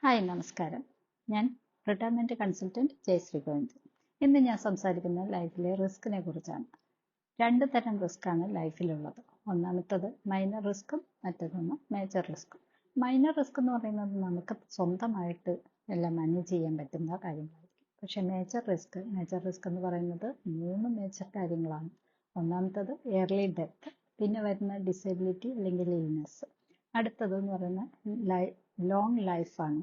Hi നമസ്കാരം. ഞാൻ retirement consultant Jayashree Govind. ഇന്ന് ഞാൻ സംസാരിക്കുന്നത് ലൈഫിലെ റിസ്കിനെ കുറിച്ചാണ്. രണ്ട് തരം റിസ്ക്കാണ് ലൈഫിലുള്ളത്. ഒന്നാമത്തത് മൈനർ റിസ്ക്കും മറ്റൊന്ന് മേജർ റിസ്ക്കും. മൈനർ റിസ്ക് എന്ന് പറയുന്നത് നമുക്ക് സ്വന്തമായിട്ട് എല്ലാം മാനേജ് ചെയ്യാൻ പറ്റുന്ന കാര്യങ്ങളായിരിക്കും. പക്ഷെ മേജർ റിസ്ക് എന്ന് പറയുന്നത് 3 മേജർ കാര്യങ്ങളാണ്. ഒന്നാമത്തത് എയർലി ഡെത്ത്, പിന്നെ വരുന്ന ഡിസേബിലിറ്റി അല്ലെങ്കിൽ ഇൽനെസ്. അടുത്തത് എന്ന് പറയുന്നത് ലോങ് ലൈഫാണ്.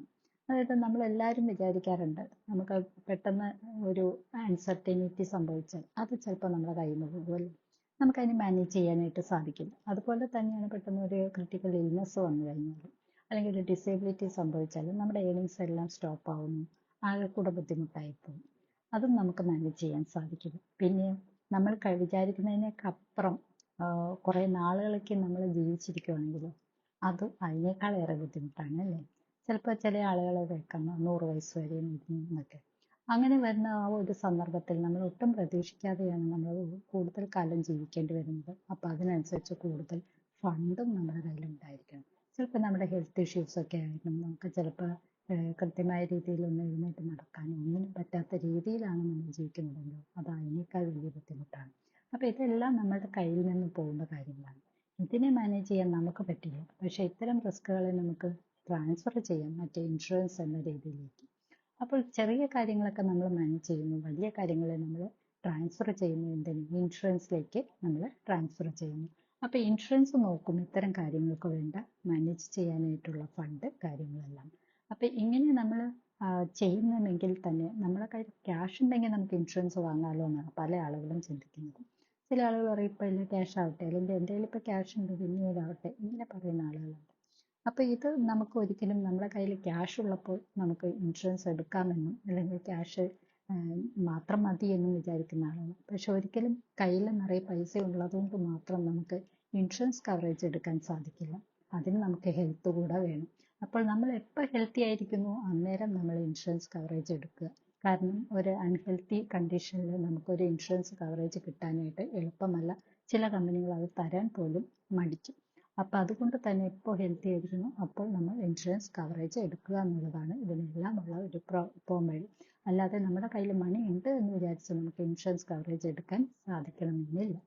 അതായത് നമ്മളെല്ലാവരും വിചാരിക്കാറുണ്ട് നമുക്ക് പെട്ടെന്ന് ഒരു അൺസർട്ടനിറ്റി സംഭവിച്ചാൽ അത് ചിലപ്പോൾ നമ്മുടെ കയ്യിൽ നിന്ന് പോകുമല്ലോ, നമുക്കതിന് മാനേജ് ചെയ്യാനായിട്ട് സാധിക്കില്ല. അതുപോലെ തന്നെയാണ് പെട്ടെന്ന് ഒരു ക്രിട്ടിക്കൽ ഇൽനെസ് വന്നു കഴിഞ്ഞാൽ അല്ലെങ്കിൽ ഒരു ഡിസേബിലിറ്റി സംഭവിച്ചാലും നമ്മുടെ ഏണിങ്സ് എല്ലാം സ്റ്റോപ്പ് ആവുന്നു, ആകെ കൂടെ ബുദ്ധിമുട്ടായിപ്പോകും. അതും നമുക്ക് മാനേജ് ചെയ്യാൻ സാധിക്കില്ല. പിന്നെ നമ്മൾ വിചാരിക്കുന്നതിനേക്കപ്പുറം കുറേ നാളുകളേക്ക് നമ്മൾ ജീവിച്ചിരിക്കുകയാണെങ്കിലോ അത് അതിനേക്കാളേറെ ബുദ്ധിമുട്ടാണ് അല്ലേ. ചിലപ്പോൾ ചില ആളുകൾ കേൾക്കാം 100 വയസ്സ് വരെ എന്നൊക്കെ. അങ്ങനെ വരുന്ന ആ ഒരു സന്ദർഭത്തിൽ നമ്മൾ ഒട്ടും പ്രതീക്ഷിക്കാതെയാണ് നമ്മൾ കൂടുതൽ കാലം ജീവിക്കേണ്ടി വരുന്നത്. അപ്പോൾ അതിനനുസരിച്ച് കൂടുതൽ ഫണ്ടും നമ്മുടെ കയ്യിലുണ്ടായിരിക്കണം. ചിലപ്പോൾ നമ്മുടെ ഹെൽത്ത് ഇഷ്യൂസ് ഒക്കെ ആയിരിക്കും, നമുക്ക് ചിലപ്പോൾ കൃത്യമായ രീതിയിലൊന്നും എഴുന്നേറ്റ് നടക്കാനോ ഒന്നിനും പറ്റാത്ത രീതിയിലാണ് നമ്മൾ ജീവിക്കുന്നതെങ്കിൽ അത് അതിനേക്കാൾ വലിയ ബുദ്ധിമുട്ടാണ്. അപ്പോൾ ഇതെല്ലാം നമ്മളുടെ കയ്യിൽ നിന്ന് പോകുന്ന കാര്യങ്ങളാണ്. ഇതിനെ മാനേജ് ചെയ്യാൻ നമുക്ക് പറ്റില്ല. പക്ഷേ ഇത്തരം റിസ്കുകളെ നമുക്ക് ട്രാൻസ്ഫർ ചെയ്യാം മറ്റേ ഇൻഷുറൻസ് എന്ന രീതിയിലേക്ക്. അപ്പോൾ ചെറിയ കാര്യങ്ങളൊക്കെ നമ്മൾ മാനേജ് ചെയ്യുന്നു, വലിയ കാര്യങ്ങളെ നമ്മൾ ട്രാൻസ്ഫർ ചെയ്യുന്നു. എന്തെങ്കിലും ഇൻഷുറൻസിലേക്ക് നമ്മൾ ട്രാൻസ്ഫർ ചെയ്യുന്നു. അപ്പോൾ ഇൻഷുറൻസ് നോക്കും ഇത്തരം കാര്യങ്ങൾക്ക് വേണ്ട മാനേജ് ചെയ്യാനായിട്ടുള്ള ഫണ്ട് കാര്യങ്ങളെല്ലാം. അപ്പോൾ ഇങ്ങനെ നമ്മൾ ചെയ്യുന്നുണ്ടെങ്കിൽ തന്നെ നമ്മുടെ കയ്യിൽ ക്യാഷ് ഉണ്ടെങ്കിൽ നമുക്ക് ഇൻഷുറൻസ് വാങ്ങാമല്ലോ എന്നാണ് പല ആളുകളും ചിന്തിക്കുന്നത്. ചില ആളുകൾ പറയും ഇപ്പോൾ എല്ലാം ക്യാഷ് ആവട്ടെ, അല്ലെങ്കിൽ എൻ്റെ കയ്യിൽ ഇപ്പോൾ ക്യാഷ് ഉണ്ട് പിന്നീടാവട്ടെ, ഇങ്ങനെ പറയുന്ന ആളുകളുണ്ട്. അപ്പോൾ ഇത് നമുക്ക് ഒരിക്കലും നമ്മുടെ കയ്യിൽ ക്യാഷ് ഉള്ളപ്പോൾ നമുക്ക് ഇൻഷുറൻസ് എടുക്കാമെന്നും അല്ലെങ്കിൽ ക്യാഷ് മാത്രം മതി എന്നും വിചാരിക്കുന്ന ആളാണ്. പക്ഷെ ഒരിക്കലും കയ്യിൽ നിറയെ പൈസ ഉള്ളതുകൊണ്ട് മാത്രം നമുക്ക് ഇൻഷുറൻസ് കവറേജ് എടുക്കാൻ സാധിക്കില്ല. അതിന് നമുക്ക് ഹെൽത്ത് കൂടെ വേണം. അപ്പോൾ നമ്മൾ എപ്പോൾ ഹെൽത്തി ആയിരിക്കുന്നു അന്നേരം നമ്മൾ ഇൻഷുറൻസ് കവറേജ് എടുക്കുക. കാരണം ഒരു അൺഹെൽത്തി കണ്ടീഷനിൽ നമുക്കൊരു ഇൻഷുറൻസ് കവറേജ് കിട്ടാനായിട്ട് എളുപ്പമല്ല. ചില കമ്പനികൾ അത് തരാൻ പോലും മടിക്കും. അപ്പോൾ അതുകൊണ്ട് തന്നെ ഇപ്പോൾ ഹെൽത്തി ആയിരിക്കുന്നു അപ്പോൾ നമ്മൾ ഇൻഷുറൻസ് കവറേജ് എടുക്കുക എന്നുള്ളതാണ് ഇതിനെല്ലാം ഉള്ള ഒരു പോംവഴി. അല്ലാതെ നമ്മുടെ കയ്യിൽ മണി ഉണ്ട് എന്ന് വിചാരിച്ച് നമുക്ക് ഇൻഷുറൻസ് കവറേജ് എടുക്കാൻ സാധിക്കണമെന്നില്ല.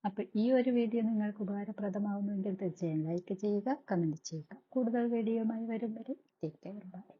അപ്പോൾ ഈ ഒരു വീഡിയോ നിങ്ങൾക്ക് ഉപകാരപ്രദമാവുമെങ്കിൽ തീർച്ചയായും ലൈക്ക് ചെയ്യുക, കമൻറ്റ് ചെയ്യുക. കൂടുതൽ വീഡിയോയുമായി വരും വരെ ടേക്ക് കെയർ, ബൈ.